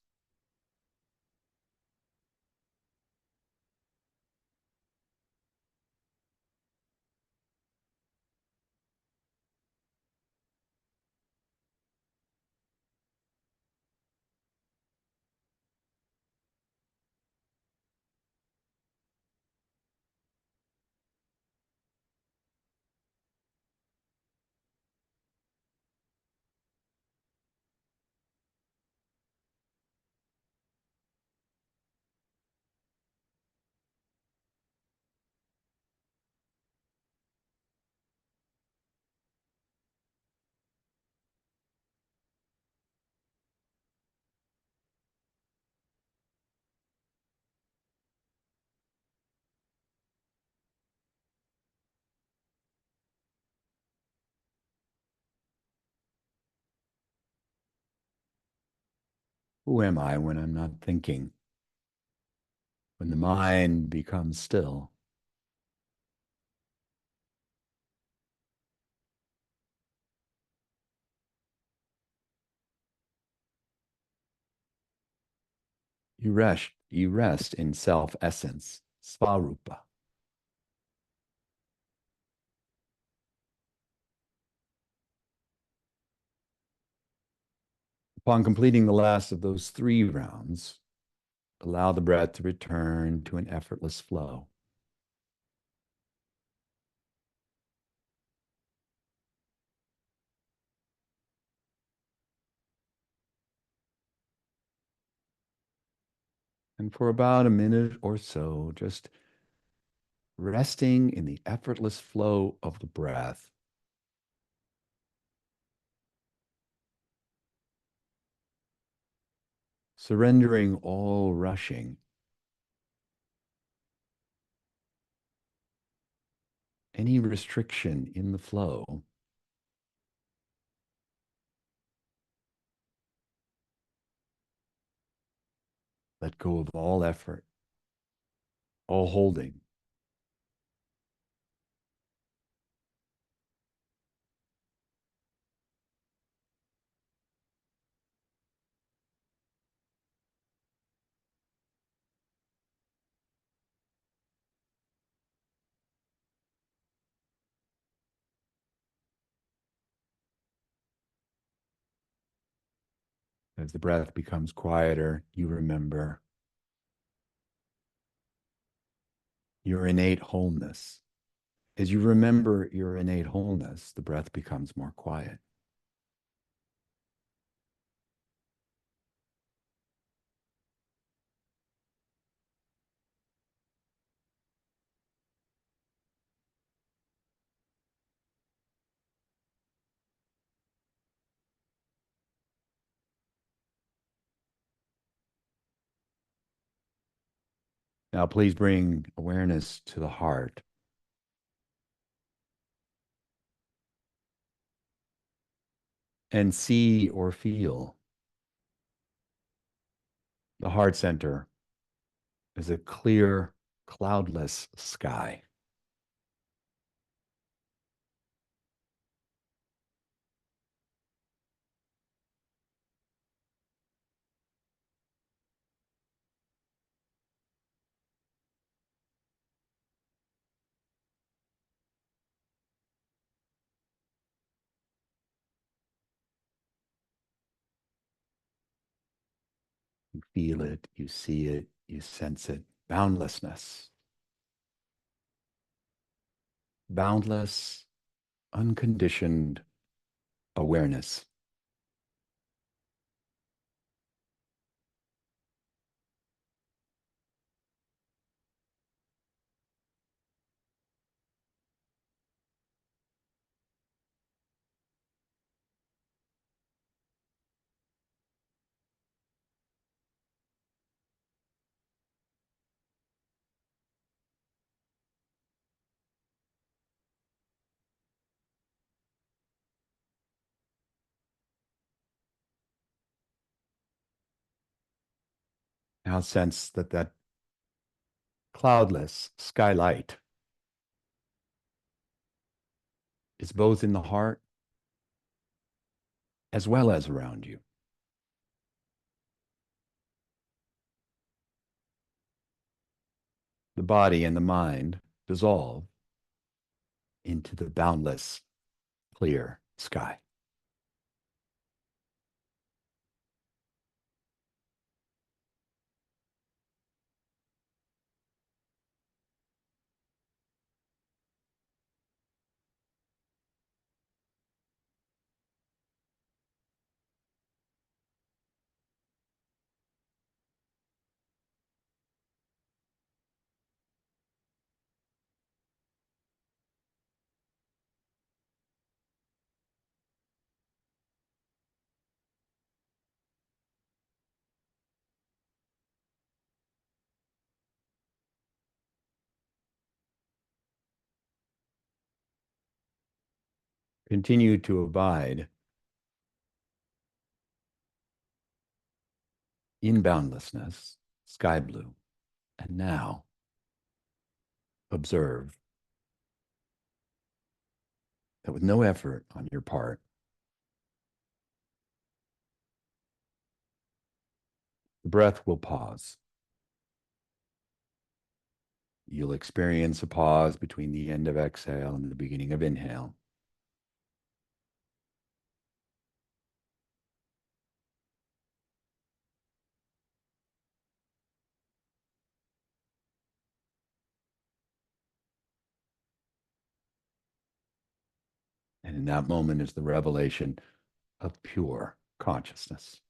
Who am I when I'm not thinking? When the mind becomes still? You rest in self-essence, svarupa. Upon completing the last of those 3 rounds, allow the breath to return to an effortless flow. And for about a minute or so, just resting in the effortless flow of the breath. Surrendering all rushing, any restriction in the flow. Let go of all effort, all holding. As the breath becomes quieter, you remember your innate wholeness. As you remember your innate wholeness, the breath becomes more quiet. Now, please bring awareness to the heart. And see or feel the heart center as a clear, cloudless sky. You feel it, you see it, you sense it. Boundlessness. Boundless, unconditioned awareness. Now sense that that cloudless skylight is both in the heart as well as around you. The body and the mind dissolve into the boundless, clear sky. Continue to abide in boundlessness, sky blue. And now observe that with no effort on your part, the breath will pause. You'll experience a pause between the end of exhale and the beginning of inhale. And in that moment is the revelation of pure consciousness.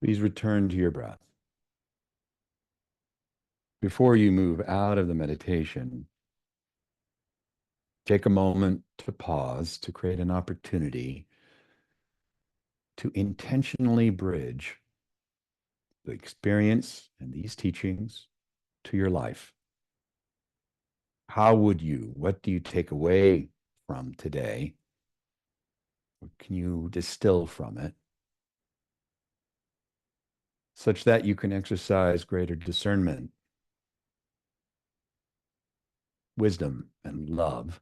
Please return to your breath. Before you move out of the meditation, take a moment to pause to create an opportunity to intentionally bridge the experience and these teachings to your life. What do you take away from today? What can you distill from it such that you can exercise greater discernment, wisdom, and love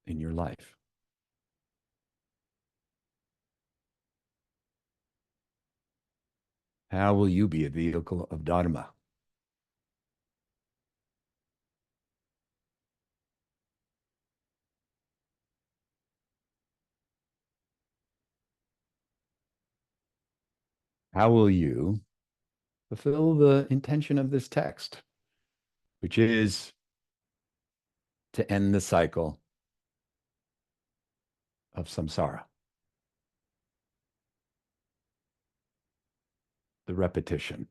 in your life? How will you be a vehicle of Dharma? How will you fulfill the intention of this text, which is to end the cycle of samsara, the repetition,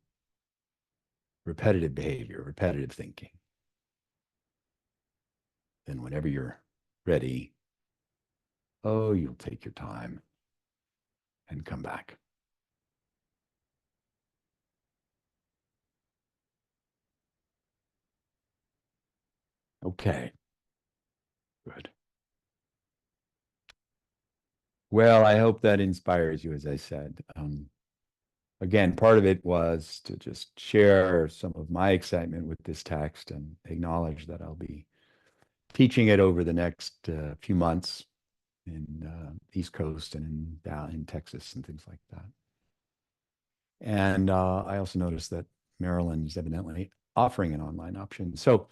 repetitive behavior, repetitive thinking? Then whenever you're ready, oh, you'll take your time and come back. Okay, good. Well, I hope that inspires you, as I said. Again, part of it was to just share some of my excitement with this text and acknowledge that I'll be teaching it over the next few months in East Coast and down in Texas and things like that. And I also noticed that Maryland is evidently offering an online option. So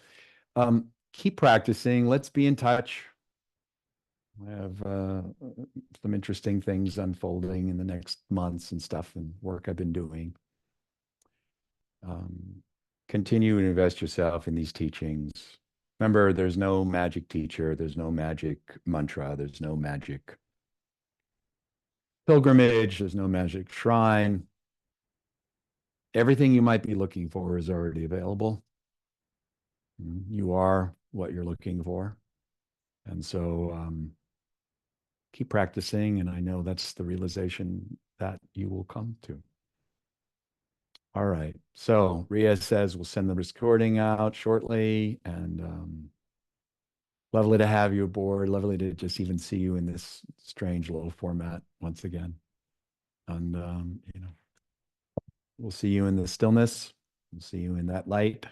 keep practicing. Let's be in touch. I have some interesting things unfolding in the next months and stuff and work I've been doing. Continue to invest yourself in these teachings. Remember, there's no magic teacher, there's no magic mantra, there's no magic pilgrimage, there's no magic shrine. Everything you might be looking for is already available. You are what you're looking for. And so keep practicing, and I know that's the realization that you will come to. All right. So Ria says we'll send the recording out shortly, and lovely to have you aboard. Lovely to just even see you in this strange little format once again. And we'll see you in the stillness. We'll see you in that light.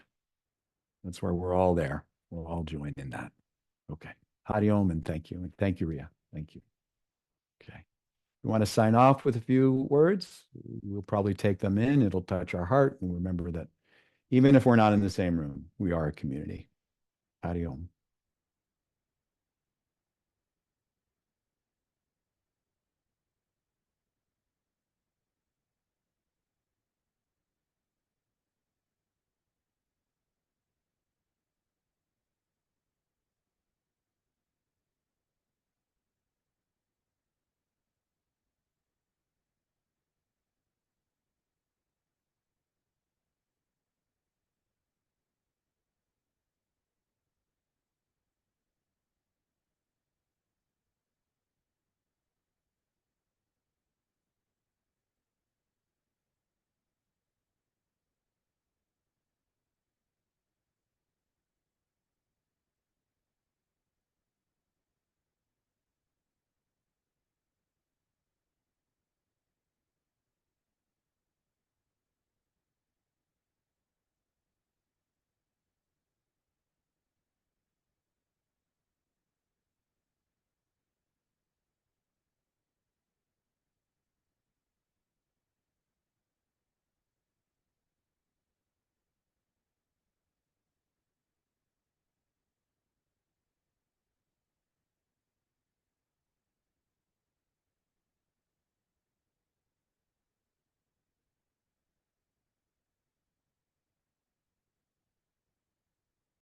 That's where we're all there. We'll all join in that. Okay. Hari Om, and thank you. And thank you, Ria. Thank you. Okay. You want to sign off with a few words? We'll probably take them in. It'll touch our heart. And remember that even if we're not in the same room, we are a community. Hari Om.